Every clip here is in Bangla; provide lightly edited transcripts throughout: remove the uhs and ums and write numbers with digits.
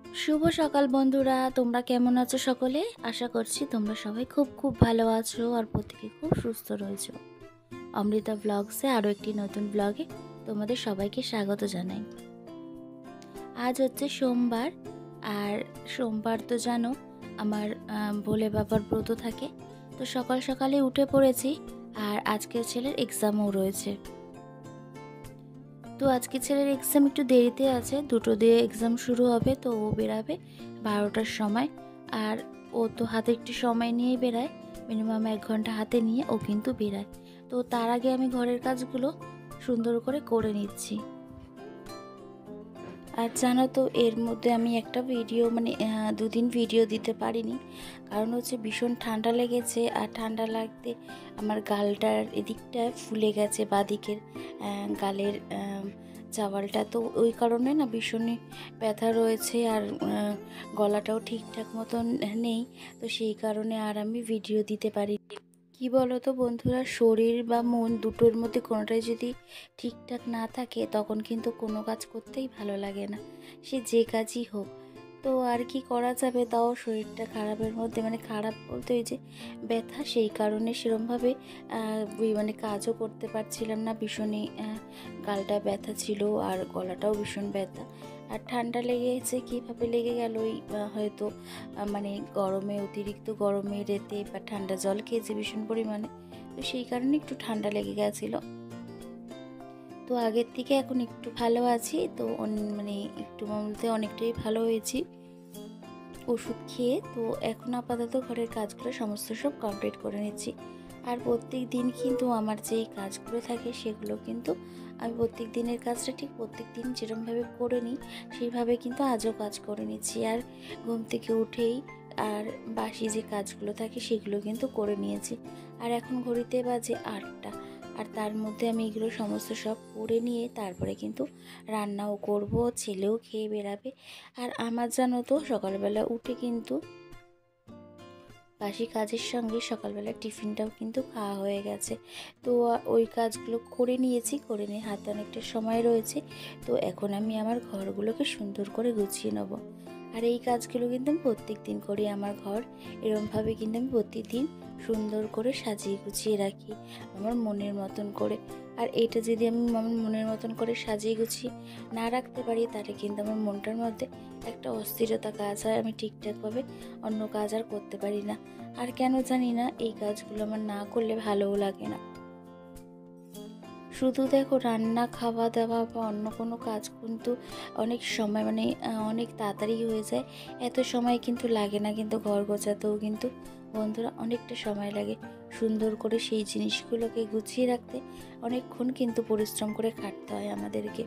শুভ সকাল বন্ধুরা, তোমরা কেমন আছো সকলে? আশা করছি তোমরা সবাই খুব ভালো আছো আর প্রত্যেকে খুব সুস্থ রয়েছো। অমৃতা ব্লগসে আরও একটি নতুন ব্লগে তোমাদের সবাইকে স্বাগত জানাই। আজ হচ্ছে সোমবার, আর সোমবার তো জানো আমার ভোলে বাবার ব্রত থাকে। তো সকাল সকালে উঠে পড়েছি, আর আজকে ছেলের এক্সামও রয়েছে। তো আজকে ছেলের এক্সাম একটু দেরিতে আছে, 2টো দিয়ে এক্সাম শুরু হবে। তো ও বেরাবে 12টার সময়, আর ও তো হাতে একটু সময় নিয়েই বেরায়, মিনিমাম 1 ঘন্টা হাতে নিয়ে ও কিন্তু বেরায়। তো তার আগে আমি ঘরের কাজগুলো সুন্দর করে নিচ্ছি। আর জানো তো এর মধ্যে আমি একটা ভিডিও 2 দিন ভিডিও দিতে পারিনি, কারণ হচ্ছে ভীষণ ঠান্ডা লেগেছে। আর ঠান্ডা লাগতে আমার গালটার এদিকটায় ফুলে গেছে, বাদিকের গালের চাওয়ালটা। তো ওই কারণে না ভীষণই ব্যথা রয়েছে, আর গলাটাও ঠিকঠাক মতন নেই। তো সেই কারণে আর আমি ভিডিও দিতে পারি। কি বলো তো বন্ধুরা, শরীর বা মন দুটোর মধ্যে কোনোটাই যদি ঠিকঠাক না থাকে তখন কিন্তু কোনো কাজ করতেই ভালো লাগে না, সে যে কাজই হোক। তো আর কি করা যাবে, তাও শরীরটা খারাপের মধ্যে, খারাপ বলতে ওই যে ব্যথা, সেই কারণে সেরমভাবে কাজও করতে পারছিলাম না। ভীষণই গালটা ব্যথা ছিল, আর গলাটাও ভীষণ ব্যথা। আর ঠান্ডা লেগেছে, কীভাবে লেগে গেল ওই হয়তো গরমে, অতিরিক্ত গরমে রেতে বা ঠান্ডা জল খেয়েছে ভীষণ পরিমাণে। তো সেই কারণে একটু ঠান্ডা লেগে গেছিলো। তো আগের থেকে এখন একটু ভালো আছি। তো একটু বলতে অনেকটাই ভালো হয়েছি ওষুধ খেয়ে। তো এখন আপাতত ঘরের কাজগুলো সমস্ত সব কমপ্লিট করে নিচ্ছি। আর প্রত্যেক দিন কিন্তু আমার যেই কাজগুলো থাকে সেগুলো কিন্তু আমি প্রত্যেক দিনের কাজটা ঠিক প্রত্যেক দিন যেরকমভাবে করে নিই সেইভাবে কিন্তু আজও কাজ করে নিচ্ছি। আর ঘুম থেকে উঠেই আর বাসি যে কাজগুলো থাকে সেগুলো কিন্তু করে নিয়েছি। আর এখন ঘড়িতে বাজে 8টা, আর তার মধ্যে আমি এগুলো সমস্ত সব করে নিয়ে তারপরে কিন্তু রান্নাও করব, ছেলেও খেয়ে বেরাবে। আর আমার জানো তো সকালবেলা উঠে কিন্তু বাসি কাজের সঙ্গে সকালবেলা টিফিনটাও কিন্তু খাওয়া হয়ে গেছে। তো ওই কাজগুলো করে নিয়েছি, করে নিয়ে হাতে অনেকটা সময় রয়েছে। তো এখন আমি আমার ঘরগুলোকে সুন্দর করে গুছিয়ে নেব। আর এই কাজগুলো কিন্তু আমি প্রত্যেক দিন করি। আমার ঘর এরমভাবে কিন্তু আমি প্রতিদিন সুন্দর করে সাজিয়ে গুছিয়ে রাখি আমার মনের মতন করে। আর এটা যদি আমি আমার মনের মতন করে সাজিয়ে গুছিয়ে না রাখতে পারি, তাহলে কিন্তু আমার মনটার মধ্যে একটা অস্থিরতা কাজ হয়, আমি ঠিকঠাকভাবে অন্য কাজ আর করতে পারি না। আর কেন জানি না এই কাজগুলো আমার না করলে ভালোও লাগে না। শুধু দেখো রান্না, খাওয়া দাওয়া বা অন্য কোনো কাজ কিন্তু অনেক সময় অনেক তাড়াতাড়ি হয়ে যায়, এত সময় কিন্তু লাগে না। কিন্তু ঘর গোছাতেও কিন্তু বন্ধুরা অনেকটা সময় লাগে। সুন্দর করে সেই জিনিসগুলোকে গুছিয়ে রাখতে অনেকক্ষণ কিন্তু পরিশ্রম করে খাটতে হয় আমাদেরকে।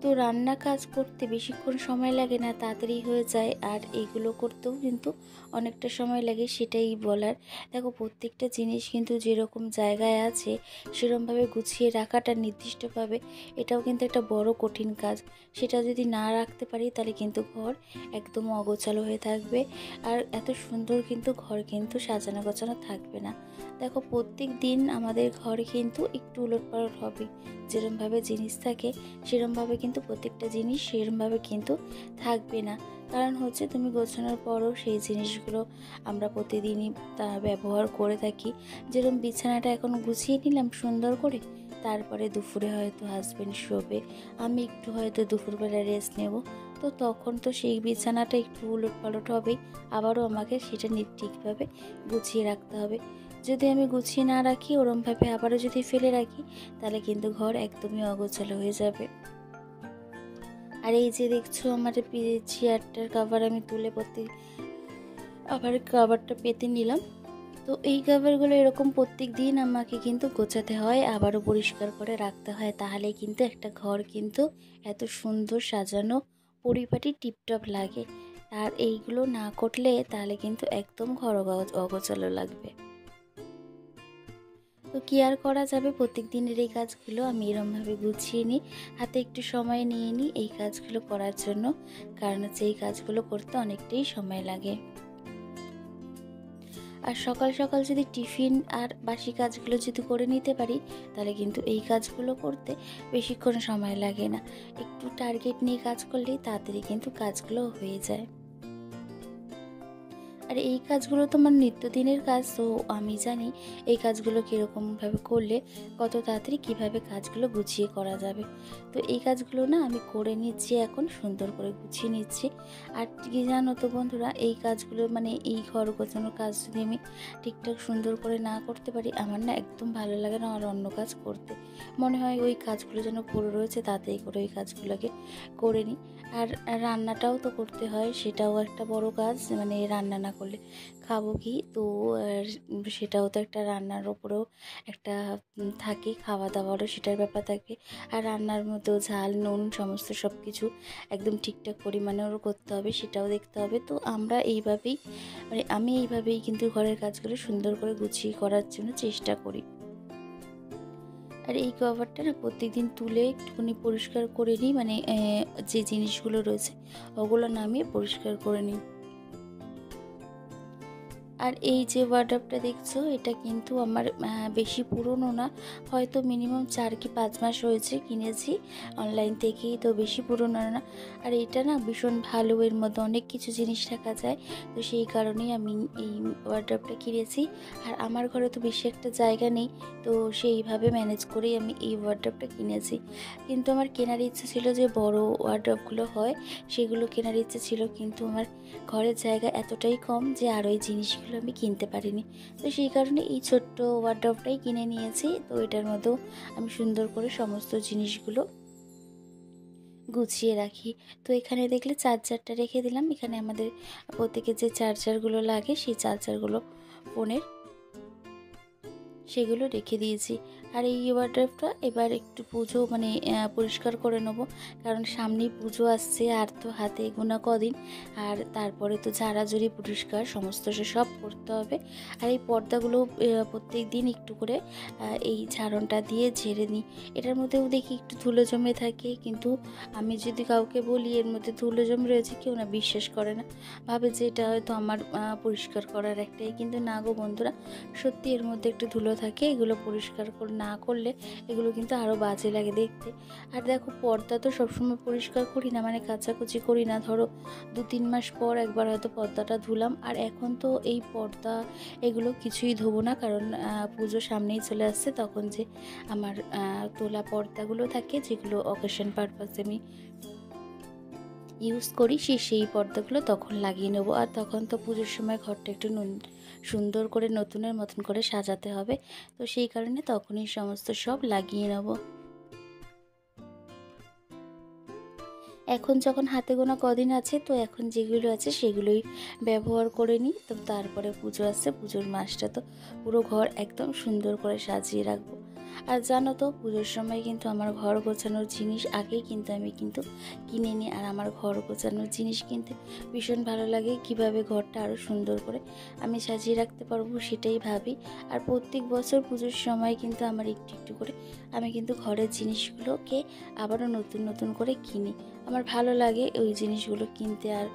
তো রান্না কাজ করতে বেশিক্ষণ সময় লাগে না, তাড়াতাড়ি হয়ে যায়। আর এগুলো করতেও কিন্তু অনেকটা সময় লাগে, সেটাই বলার। দেখো প্রত্যেকটা জিনিস কিন্তু যেরকম জায়গায় আছে সেরকমভাবে গুছিয়ে রাখাটা নির্দিষ্টভাবে, এটাও কিন্তু একটা বড় কঠিন কাজ। সেটা যদি না রাখতে পারি তাহলে কিন্তু ঘর একদম অগোছালো হয়ে থাকবে, আর এত সুন্দর কিন্তু ঘর কিন্তু সাজানো গোছানো থাকবে না। দেখো প্রত্যেক দিন আমাদের ঘর কিন্তু একটু উলটপালট হবে, যেরমভাবে জিনিস থাকে সেরমভাবে কিন্তু প্রত্যেকটা জিনিস সেরমভাবে কিন্তু থাকবে না। কারণ হচ্ছে তুমি গোছানোর পরও সেই জিনিসগুলো আমরা প্রতিদিনই তা ব্যবহার করে থাকি। যেরকম বিছানাটা এখন গুছিয়ে নিলাম সুন্দর করে, তারপরে দুপুরে হয়তো হাজব্যান্ড শোবে, আমি একটু হয়তো দুপুরবেলা রেস্ট নেব। তো তখন তো সেই বিছানাটা একটু উলটপালট হবেই, আবারও আমাকে সেটা ঠিকভাবে গুছিয়ে রাখতে হবে। যদি আমি গুছিয়ে না রাখি, ওরমভাবে আবারও যদি ফেলে রাখি, তাহলে কিন্তু ঘর একদমই অগোছালো হয়ে যাবে। আর এই যে দেখছো আমার চেয়ারটার কভার আমি তুলে আবার কভারটা পেতে নিলাম। তো এই কভারগুলো এরকম প্রত্যেক দিন আমাকে কিন্তু গোছাতে হয়, আবারও পরিষ্কার করে রাখতে হয়, তাহলে কিন্তু একটা ঘর কিন্তু এত সুন্দর সাজানো পরিপাটি টিপটপ লাগে। আর এইগুলো না করলে তাহলে কিন্তু একদম ঘর অগোছালো লাগবে। তো কি আর করা যাবে, প্রত্যেক দিনের এই কাজগুলো আমি এরমভাবে গুছিয়ে নিই, হাতে একটু সময় নিয়ে নিই এই কাজগুলো করার জন্য। কারণ হচ্ছে এই কাজগুলো করতে অনেকটাই সময় লাগে। আর সকাল সকাল যদি টিফিন আর বাসি কাজগুলো যদি করে নিতে পারি, তাহলে কিন্তু এই কাজগুলো করতে বেশিক্ষণ সময় লাগে না। একটু টার্গেট নিয়ে কাজ করলেই তাড়াতাড়ি কিন্তু কাজগুলো হয়ে যায়। আর এই কাজগুলো তো আমার নিত্যদিনের কাজ, তো আমি জানি এই কাজগুলো কীরকমভাবে করলে কত তাড়াতাড়ি কীভাবে কাজগুলো গুছিয়ে করা যাবে। তো এই কাজগুলো না আমি করে নিচ্ছি, এখন সুন্দর করে গুছিয়ে নিচ্ছি। আর কি জানো তো বন্ধুরা, এই কাজগুলো মানে এই ঘর গোছানোর কাজ যদি আমি ঠিকঠাক সুন্দর করে না করতে পারি, আমার না একদম ভালো লাগে না আর অন্য কাজ করতে। মনে হয় ওই কাজগুলো যেন পড়ে রয়েছে, তাতেই করে ওই কাজগুলোকে করে নিই। আর রান্নাটাও তো করতে হয়, সেটাও একটা বড় কাজ, মানে রান্না না করলে খাবো কি? তো সেটাও তো একটা, রান্নার ওপরেও একটা থাকে, খাওয়া দাওয়ারও সেটার ব্যাপার থাকে। আর রান্নার মধ্যেও ঝাল নুন সমস্ত সব কিছু একদম ঠিকঠাক পরিমাণেও করতে হবে, সেটাও দেখতে হবে। তো আমরা এইভাবেই, মানে আমি এইভাবেই কিন্তু ঘরের কাজগুলো সুন্দর করে গুছিয়ে করার জন্য চেষ্টা করি। আর এই কভারটা না প্রত্যেকদিন তুলে একটুখানি পরিষ্কার করে নিই, মানে যে জিনিসগুলো রয়েছে ওগুলো নামিয়ে পরিষ্কার করে নিই। আর এই যে ওয়ার্ডরোবটা দেখছো, এটা কিন্তু আমার বেশি পুরনো না, হয়তো মিনিমাম 4 কি 5 মাস হয়েছে কিনেছি অনলাইন থেকেই, তো বেশি পুরনো না। আর এটা না ভীষণ ভালো, এর মধ্যে অনেক কিছু জিনিস রাখা যায়, তো সেই কারণেই আমি এই ওয়ার্ডরোবটা কিনেছি। আর আমার ঘরে তো বেশি একটা জায়গা নেই, তো সেইভাবে ম্যানেজ করেই আমি এই ওয়ার্ডরোবটা কিনেছি। কিন্তু আমার কেনার ইচ্ছে ছিল যে বড় ওয়ার্ডরোবগুলো হয় সেগুলো কেনার ইচ্ছে ছিল, কিন্তু আমার ঘরের জায়গা এতটাই কম যে আর ওই জিনিসগুলো আমি কিনতে পারিনি। তো সেই কারণে এই ছোট্ট ওয়ার্ডরোবটাই কিনে নিয়েছি। তো এটার মধ্যেও আমি সুন্দর করে সমস্ত জিনিসগুলো গুছিয়ে রাখি। তো এখানে দেখলে চার্জারটা রেখে দিলাম, এখানে আমাদের প্রত্যেকের যে চার্জারগুলো লাগে সেই চার্জারগুলো ফোনের, সেগুলো রেখে দিয়েছি। আর এই ওয়ার্ডরোবটা এবার একটু পুজো মানে পরিষ্কার করে নেবো, কারণ সামনেই পুজো আসছে, আর তো হাতে গোনা কদিন, আর তারপরে তো ঝাড়াঝুড়ি পরিষ্কার সমস্ত সব করতে হবে। আর এই পর্দাগুলো প্রত্যেক দিন একটু করে এই ঝাড়নটা দিয়ে ঝেড়ে নিই। এটার মধ্যেও দেখি একটু ধুলো জমে থাকে, কিন্তু আমি যদি কাউকে বলি এর মধ্যে ধুলো জমে রয়েছে, কেউ না বিশ্বাস করে না, ভাবে যে এটা হয়তো আমার পরিষ্কার করার একটাই, কিন্তু না গো বন্ধুরা, সত্যি এর মধ্যে একটু ধুলো থাকে, এগুলো পরিষ্কার না করলে এগুলো কিন্তু আরও বাজে লাগে দেখতে। আর দেখো, পর্দা তো সবসময় পরিষ্কার করি না, মানে কাচাকুচি করি না, ধরো 2-3 মাস পর একবার হয়তো পর্দাটা ধুলাম। আর এখন তো এই পর্দা এগুলো কিছুই ধোবো না, কারণ পুজো সামনেই চলে আসছে, তখন যে আমার তোলা পর্দাগুলো থাকে যেগুলো অকেশন পারপাসে আমি ইউজ করি, সেই পর্দাগুলো তখন লাগিয়ে নেবো। আর তখন তো পুজোর সময় ঘরটা একটু সুন্দর করে নতুনের মতন করে সাজাতে হবে, তো সেই কারণে তখনই সমস্ত সব লাগিয়ে নেব। এখন যখন হাতে গোনা কদিন আছে, তো এখন যেগুলো আছে সেগুলোই ব্যবহার করে নিই। তো তারপরে পুজো আসছে, পুজোর মাসটা তো পুরো ঘর একদম সুন্দর করে সাজিয়ে রাখবো। আর জানো তো, পুজোর সময় কিন্তু আমার ঘর গোছানোর জিনিস আগেই কিন্তু আমি কিনে নিই। আর আমার ঘর গোছানোর জিনিস কিনতে ভীষণ ভালো লাগে, কিভাবে ঘরটা আরও সুন্দর করে আমি সাজিয়ে রাখতে পারবো সেটাই ভাবি। আর প্রত্যেক বছর পুজোর সময় কিন্তু আমার একটু একটু করে আমি কিন্তু ঘরের জিনিসগুলোকে আবারও নতুন নতুন করে কিনি। আমার ভালো লাগে ওই জিনিসগুলো কিনতে আর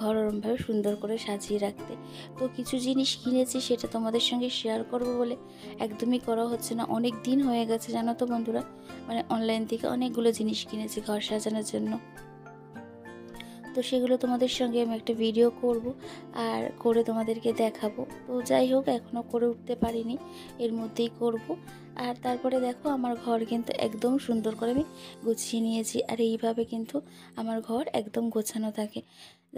ঘর ওরমভাবে সুন্দর করে সাজিয়ে রাখতে। তো কিছু জিনিস কিনেছি, সেটা তোমাদের সঙ্গে শেয়ার করব বলে একদমই করা হচ্ছে না, অনেক দিন হয়ে গেছে জানো তো বন্ধুরা, মানে অনলাইন থেকে অনেকগুলো জিনিস কিনেছি ঘর সাজানোর জন্য। তো সেগুলো তোমাদের সঙ্গে আমি একটা ভিডিও করব আর করে তোমাদেরকে দেখাবো। তো যাই হোক, এখনও করে উঠতে পারিনি, এর মধ্যেই করব। আর তারপরে দেখো, আমার ঘর কিন্তু একদম সুন্দর করে আমি গুছিয়ে নিয়েছি। আর এইভাবে কিন্তু আমার ঘর একদম গোছানো থাকে।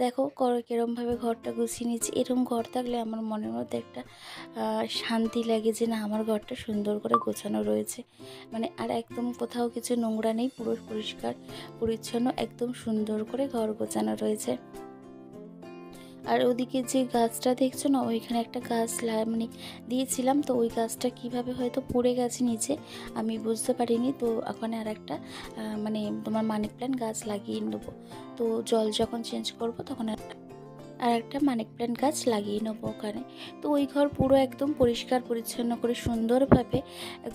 দেখো কীরমভাবে ঘরটা গুছিয়ে নিয়েছি। এরকম ঘর থাকলে আমার মনের মধ্যে একটা শান্তি লাগে যে না, আমার ঘরটা সুন্দর করে গোছানো রয়েছে, মানে আর একদম কোথাও কিছু নোংরা নেই, পুরো পরিষ্কার পরিচ্ছন্ন একদম সুন্দর করে ঘর গোছানো রয়েছে। আর ওদিকে যে গাছটা দেখছো না, ওইখানে একটা গাছ মানে দিয়েছিলাম, তো ওই গাছটা কিভাবে হয়তো পড়ে গেছে নিচে, আমি বুঝতে পারিনি। তো ওখানে আর একটা মানে তোমার মানি প্ল্যান্ট গাছ লাগিয়ে নেবো, তো জল যখন চেঞ্জ করব তখন আর একটা মানি প্ল্যান্ট গাছ লাগিয়ে নেবো ওখানে। তো ওই ঘর পুরো একদম পরিষ্কার পরিচ্ছন্ন করে সুন্দরভাবে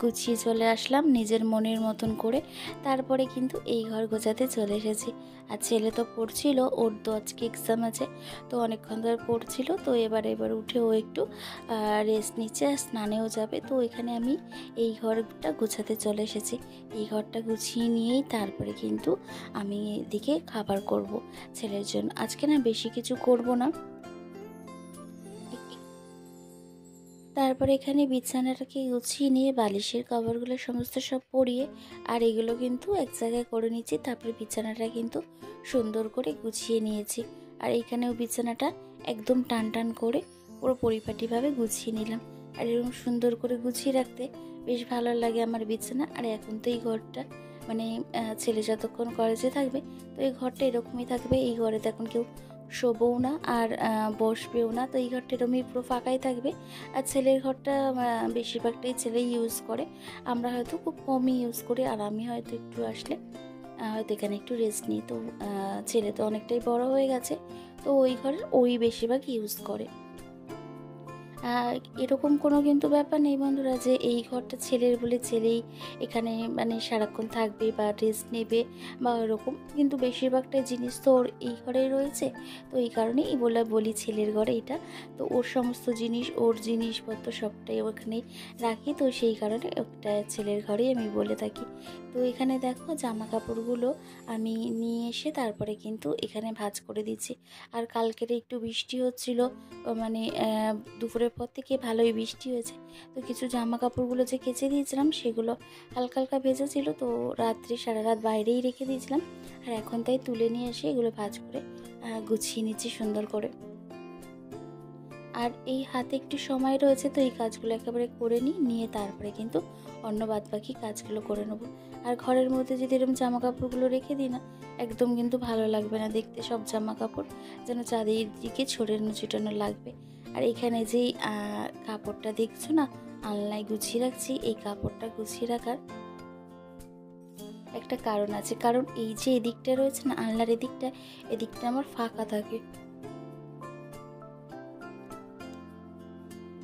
গুছিয়ে চলে আসলাম নিজের মনের মতন করে। তারপরে কিন্তু এই ঘর গোছাতে চলে এসেছি। আর ছেলে তো পড়ছিল, ওর তো আজকে এক্সাম আছে, তো অনেকক্ষণ ধরে পড়ছিল। তো এবার উঠে ও একটু রেস্ট নিচ্ছে, স্নানেও যাবে। তো এখানে আমি এই ঘরটা গুছাতে চলে এসেছি। এই ঘরটা গুছিয়ে নিয়েই তারপরে কিন্তু আমি এদিকে খাবার করব ছেলের জন্য। আজকে না বেশি কিছু করব না। তারপরে এখানে বিছানাটাকে গুছিয়ে নিয়ে বালিশের কভারগুলো সমস্ত সব পরিয়ে আর এগুলো কিন্তু এক জায়গায় করে নিচ্ছি। তারপরে বিছানাটা কিন্তু সুন্দর করে গুছিয়ে নিয়েছি। আর এইখানেও বিছানাটা একদম টান টান করে পুরো পরিপাটিভাবে গুছিয়ে নিলাম। আর এরকম সুন্দর করে গুছিয়ে রাখতে বেশ ভালো লাগে আমার বিছানা। আর এখন তো এই ঘরটা মানে ছেলে যতক্ষণ কলেজে থাকবে তো এই ঘরটা এরকমই থাকবে। এই ঘরে তো এখন কেউ শোবও না আর বসবেও না। তো এই ঘরটা এরকমই পুরো ফাঁকাই থাকবে। আর ছেলের ঘরটা বেশিরভাগটাই ছেলেই ইউজ করে, আমরা হয়তো খুব কমই ইউজ করি। আর আমি হয়তো একটু আসলে হয়তো এখানে একটু রেস্ট নিই। তো ছেলে তো অনেকটাই বড় হয়ে গেছে, তো ওই ঘরের ওই বেশিরভাগ ইউজ করে। এরকম কোনো কিন্তু ব্যাপার নেই বন্ধুরা যে এই ঘরটা ছেলের বলে ছেলেই এখানে মানে সারাক্ষণ থাকবে বা রেস্ট নেবে বা ওরকম। কিন্তু বেশিরভাগটা জিনিস তো ওর এই ঘরেই রয়েছে, তো এই কারণেই বলি ছেলের ঘরে এটা। তো ওর সমস্ত জিনিস, ওর জিনিসপত্র সবটাই ওখানেই রাখি, তো সেই কারণে ওটা ছেলের ঘরেই আমি বলে থাকি। তো এখানে দেখো জামা কাপড়গুলো আমি নিয়ে এসে তারপরে কিন্তু এখানে ভাঁজ করে দিচ্ছি। আর কালকের একটু বৃষ্টি হচ্ছিল, মানে দুপুরের পর থেকে ভালোই বৃষ্টি হয়েছে। তো কিছু জামা কাপড়গুলো যে কেচে দিয়েছিলাম সেগুলো হালকা হালকা ভেজা ছিল, তো রাত্রে সারা রাত বাইরেই রেখে দিয়েছিলাম। আর এখন তাই তুলে নিয়ে এসে এগুলো ভাঁজ করে গুছিয়ে নিচ্ছি সুন্দর করে। আর এই হাতে একটু সময় রয়েছে, তো এই কাজগুলো একেবারে করে নিয়ে তারপরে কিন্তু অন্য বাদবাকি কাজগুলো করে নেবো। আর ঘরের মধ্যে যদি এরকম জামা কাপড়গুলো রেখে দিই না, একদম কিন্তু ভালো লাগবে না দেখতে। সব জামা কাপড় যেন চারিদিকে ছড়ানো ছিটানো লাগবে। আর এখানে যেই কাপড়টা দেখছো না আলনায় গুছিয়ে রাখছি, এই কাপড়টা গুছিয়ে রাখার একটা কারণ আছে। কারণ এই যে এদিকটা রয়েছে না আলনার এদিকটা আমার ফাঁকা থাকে।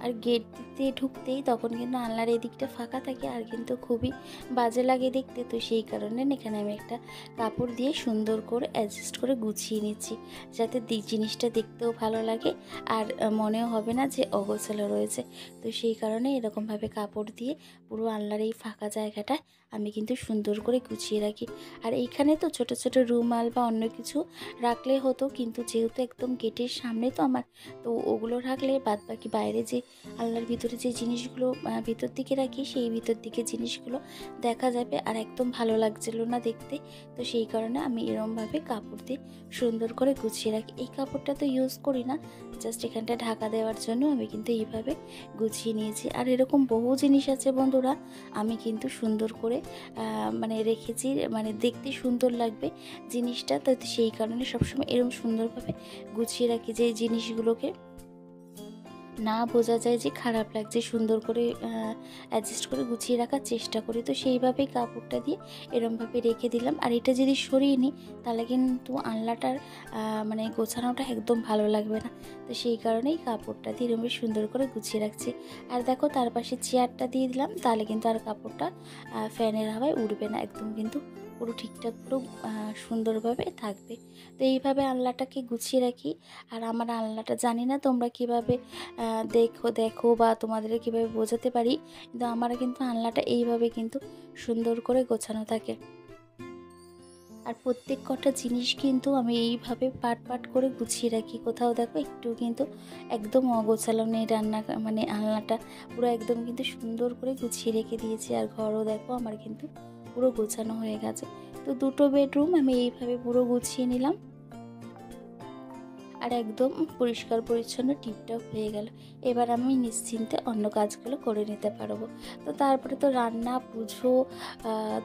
আর গেট দিয়ে ঢুকতেই তখন কিন্তু আলনার এদিকটা ফাঁকা থাকে, আর কিন্তু খুবই বাজে লাগে দেখতে। তো সেই কারণে এখানে আমি একটা কাপড় দিয়ে সুন্দর করে অ্যাডজাস্ট করে গুছিয়ে নিচ্ছি, যাতে জিনিসটা দেখতেও ভালো লাগে আর মনেও হবে না যে অগোছালো রয়েছে। তো সেই কারণে এরকমভাবে কাপড় দিয়ে পুরো আলনার এই ফাঁকা জায়গাটা আমি কিন্তু সুন্দর করে গুছিয়ে রাখি। আর এইখানে তো ছোট ছোট রুমাল বা অন্য কিছু রাখলে হতো, কিন্তু যেহেতু একদম গেটের সামনে তো আমার, তো ওগুলো রাখলে বাদবাকি বাইরে যে আলনার ভিতরে যে জিনিসগুলো ভিতর দিকে রাখি সেই ভিতর দিকে জিনিসগুলো দেখা যাবে, আর একদম ভালো লাগছিল না দেখতে। তো সেই কারণে আমি এরমভাবে কাপড় দিয়ে সুন্দর করে গুছিয়ে রাখি। এই কাপড়টা তো ইউজ করি না, জাস্ট এখানটা ঢাকা দেওয়ার জন্য আমি কিন্তু এইভাবে গুছিয়ে নিয়েছি। আর এরকম বহু জিনিস আছে বন্ধুরা, আমি কিন্তু সুন্দর করে মানে রেখেছি, মানে দেখতে সুন্দর লাগবে জিনিসটা। তো সেই কারণে সবসময় এরকম সুন্দরভাবে গুছিয়ে রাখি যে জিনিসগুলোকে না বোঝা যায় যে খারাপ লাগছে, সুন্দর করে অ্যাডজাস্ট করে গুছিয়ে রাখার চেষ্টা করি। তো সেইভাবেই কাপড়টা দিয়ে এরমভাবে রেখে দিলাম। আর এটা যদি সরিয়ে নিই তাহলে কিন্তু আলনাটার মানে গোছানোটা একদম ভালো লাগবে না। তো সেই কারণেই কাপড়টা দিয়ে এরমভাবে সুন্দর করে গুছিয়ে রাখছি। আর দেখো তার পাশে চেয়ারটা দিয়ে দিলাম, তাহলে কিন্তু আর কাপড়টা ফ্যানের হাওয়ায় উড়বে না, একদম কিন্তু পুরো ঠিকঠাক পুরো সুন্দরভাবে থাকবে। তো এইভাবে আলনাটাকে গুছিয়ে রাখি। আর আমার আলনাটা জানি না তোমরা কিভাবে দেখো বা তোমাদের কিভাবে বোঝাতে পারি, কিন্তু আমার কিন্তু আলনাটা এইভাবে কিন্তু সুন্দর করে গোছানো থাকে। আর প্রত্যেক কটা জিনিস কিন্তু আমি এইভাবে পাট করে গুছিয়ে রাখি। কোথাও দেখো একটু কিন্তু একদম অগোছালো নেই, মানে আলনাটা পুরো একদম কিন্তু সুন্দর করে গুছিয়ে রেখে দিয়েছি। আর ঘরও দেখো আমার কিন্তু পুরো গোছানো হয়ে গেছে। তো দুটো বেডরুম আমি এইভাবে পুরো গুছিয়ে নিলাম, আর একদম পরিষ্কার পরিচ্ছন্ন টিপটপ হয়ে গেল। এবার আমি নিশ্চিন্তে অন্য কাজগুলো করে নিতে পারবো। তো তারপরে তো রান্না, পুজো,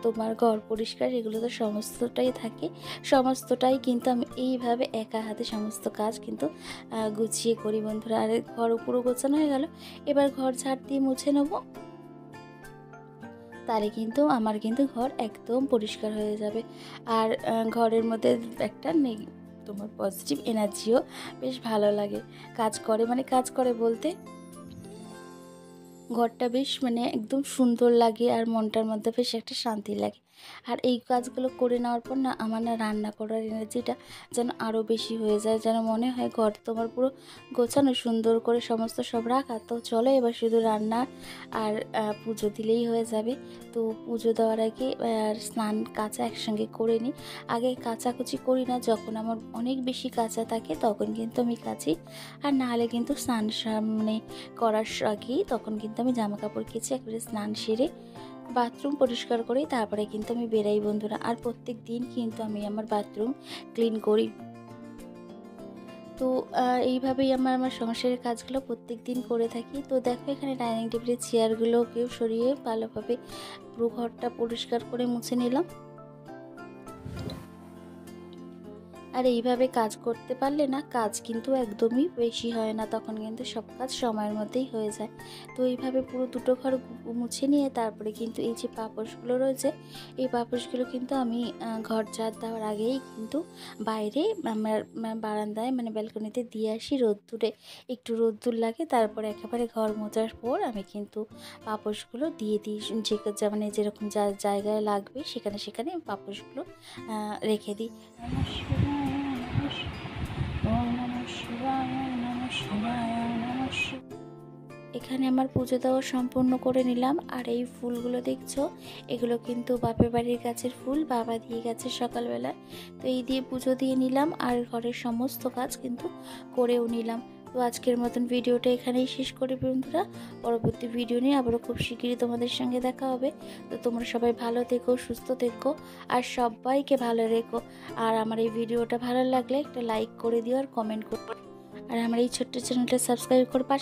তোমার ঘর পরিষ্কার, এগুলো তো সমস্তটাই থাকে। সমস্তটাই কিন্তু আমি এইভাবে একা হাতে সমস্ত কাজ কিন্তু গুছিয়ে করি বন্ধুরা। আর ঘর পুরো গোছানো হয়ে গেল, এবার ঘর ঝাড় দিয়ে মুছে নেবো, তাহলে কিন্তু আমার কিন্তু ঘর একদম পরিষ্কার হয়ে যাবে। আর ঘরের মধ্যে একটা তোমার পজিটিভ এনার্জিও বেশ ভালো লাগে কাজ করে, মানে কাজ করে বলতে ঘরটা বেশ মানে একদম সুন্দর লাগে আর মনটার মধ্যে বেশ একটা শান্তি লাগে। আর এই কাজগুলো করে নেওয়ার পর না আমার না রান্না করার এনার্জিটা যেন আরও বেশি হয়ে যায়, যেন মনে হয় ঘর তোমার পুরো গোছানো সুন্দর করে সমস্ত সব রাখা, তো চলো এবার শুধু রান্না আর পুজো দিলেই হয়ে যাবে। তো পুজো দেওয়ার আগে স্নান কাচা একসঙ্গে করে নিই। আগে কাচাকুচি করি না, যখন আমার অনেক বেশি কাচা থাকে তখন কিন্তু আমি কাচি, আর নাহলে কিন্তু স্নান সামনে করার আগেই তখন কিন্তু আমি জামা কাপড় কেচে একবারে স্নান সেরে বাথরুম পরিষ্কার করি, তারপরে কিন্তু আমি বেরাই বন্ধুরা। আর প্রত্যেক দিন কিন্তু আমি আমার বাথরুম ক্লিন করি। তো এইভাবেই আমার সংসারের কাজগুলো প্রত্যেক দিন করে থাকি। তো দেখো এখানে ডাইনিং টেবিলের চেয়ারগুলোকেও সরিয়ে ভালোভাবে পুরো ঘরটা পরিষ্কার করে মুছে নিলাম। আর এইভাবে কাজ করতে পারলে না কাজ কিন্তু একদমই বেশি হয় না, তখন কিন্তু সব কাজ সময়ের মধ্যেই হয়ে যায়। তো এইভাবে পুরো দুটো ঘর মুছে নিয়ে তারপরে কিন্তু এই যে পাপোশগুলো রয়েছে, এই পাপোশগুলো কিন্তু আমি ঘর ঝাড় দেওয়ার আগেই কিন্তু বাইরে আমার বারান্দায় মানে ব্যালকনিতে দিয়ে আসি রোদ্দুরে, একটু রোদ্দুর লাগে, তারপরে একেবারে ঘর মোছার পর আমি কিন্তু পাপোশগুলো দিয়ে দিই, যে মানে যেরকম যা জায়গায় লাগবে সেখানে সেখানে পাপোশগুলো রেখে দিই। এখানে আমার পুজো দেওয়া সম্পূর্ণ করে নিলাম। আর এই ফুলগুলো দেখছো, এগুলো কিন্তু বাপের বাড়ির গাছের ফুল, বাবা দিয়ে গেছে সকালবেলা। তো এই দিয়ে পুজো দিয়ে নিলাম আর ঘরের সমস্ত কাজ কিন্তু করেও নিলাম। তো আজকের মতন ভিডিওটা এখানেই শেষ করি বন্ধুরা। পরবর্তী ভিডিও নিয়ে আবারও খুব শিগগিরই তোমাদের সঙ্গে দেখা হবে। তো তোমরা সবাই ভালো থেকো, সুস্থ থেকো আর সবাইকে ভালো রেখো। আর আমার এই ভিডিওটা ভালো লাগলে একটা লাইক করে দিও আর কমেন্ট করো, আর আমার এই ছোট্ট চ্যানেলটা সাবস্ক্রাইব করে